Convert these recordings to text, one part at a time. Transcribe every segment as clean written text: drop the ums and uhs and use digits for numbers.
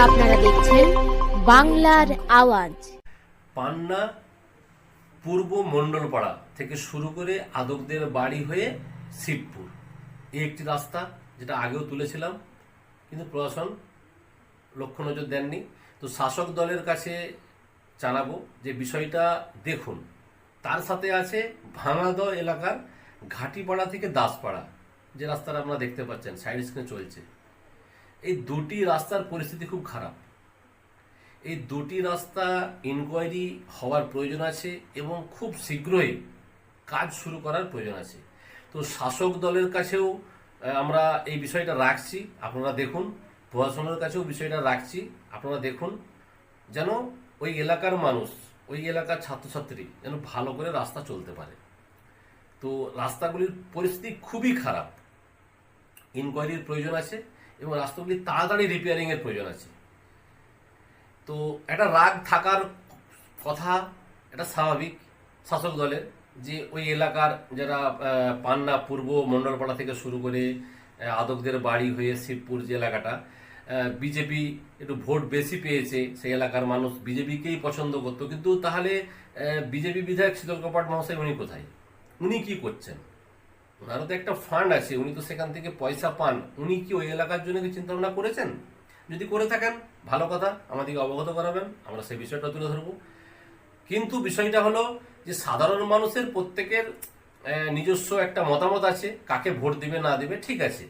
আপনারা দেখছেন বাংলার আওয়াজ। পান্না পূর্ব মণ্ডলপাড়া থেকে শুরু করে আদকদের বাড়ি হয়ে শিবপুর, এই একটি রাস্তা যেটা আগেও তুলেছিলাম, কিন্তু প্রশাসন লক্ষ্য নজর দেননি। তো শাসক দলের কাছে জানাবো যে বিষয়টা দেখুন। তার সাথে আছে ভাঙাদহ এলাকার ঘাটিপাড়া থেকে দাসপাড়া, যে রাস্তাটা আপনারা দেখতে পাচ্ছেন সাইড স্ক্রিনে চলছে। এই দুটি রাস্তার পরিস্থিতি খুব খারাপ। এই দুটি রাস্তা ইনকোয়ারি হওয়ার প্রয়োজন আছে এবং খুব শীঘ্রই কাজ শুরু করার প্রয়োজন আছে। তো শাসক দলের কাছেও আমরা এই বিষয়টা রাখছি, আপনারা দেখুন। প্রশাসনের কাছেও বিষয়টা রাখছি, আপনারা দেখুন, যেন ওই এলাকার মানুষ, ওই এলাকার ছাত্রছাত্রী যেন ভালো করে রাস্তা চলতে পারে। তো রাস্তাগুলির পরিস্থিতি খুবই খারাপ, ইনকোয়ারির প্রয়োজন আছে এবং রাস্তাগুলি তাড়াতাড়ি রিপেয়ারিংয়ের প্রয়োজন আছে। তো একটা রাগ থাকার কথা, এটা স্বাভাবিক শাসক দলের, যে ওই এলাকার যারা পান্না পূর্ব মণ্ডলপাড়া থেকে শুরু করে আদকদের বাড়ি হয়ে শিবপুর যে এলাকাটা, বিজেপি একটু ভোট বেশি পেয়েছে, সেই এলাকার মানুষ বিজেপিকেই পছন্দ করতো। কিন্তু তাহলে বিজেপি বিধায়ক শীতল কপাট মহাশয় উনি কোথায়? উনি কি করছেন? ওনারও তো একটা ফান্ড আছে, উনি তো সেখান থেকে পয়সা পান। উনি কি ওই এলাকার জন্য কি চিন্তা ভাবনা করেছেন? যদি করে থাকেন ভালো কথা, আমাদেরকে অবগত করাবেন, আমরা সেই বিষয়টা তুলে ধরবো। কিন্তু বিষয়টা হলো যে সাধারণ মানুষের প্রত্যেকের নিজস্ব একটা মতামত আছে, কাকে ভোট দিবে না দিবে ঠিক আছে,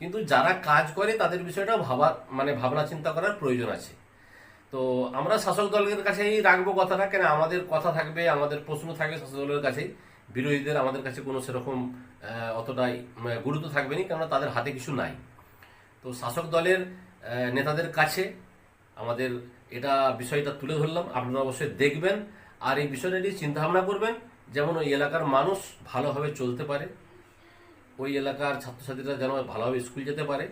কিন্তু যারা কাজ করে তাদের বিষয়টা ভাবনা চিন্তা করার প্রয়োজন আছে। তো আমরা শাসক দলের কাছেই রাখবো কথাটা, কেন আমাদের কথা থাকবে, আমাদের প্রশ্ন থাকবে শাসক দলের কাছেই। বিরোধীদের আমাদের কাছে কোনো সেরকম অতটাই গুরুত্ব থাকবে না, কেননা তাদের হাতে কিছু নাই। তো শাসক দলের নেতাদের কাছে আমাদের এটা বিষয়টা তুলে ধরলাম, আপনারা অবশ্যই দেখবেন আর এই বিষয়টা নিয়ে চিন্তাভাবনা করবেন, যেমন ওই এলাকার মানুষ ভালোভাবে চলতে পারে, ওই এলাকার ছাত্রছাত্রীরা যেন ভালোভাবে স্কুল যেতে পারে,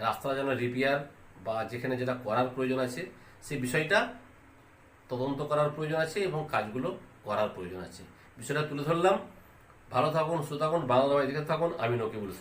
রাস্তা যেন রিপেয়ার বা যেখানে যেটা করার প্রয়োজন আছে সেই বিষয়টা তদন্ত করার প্রয়োজন আছে এবং কাজগুলো করার প্রয়োজন আছে। বিষয়টা তুলে ধরলাম। ভালো থাকুন, সুস্থ থাকুন, বাংলা দেখে থাকুন। আমি নকিবুল।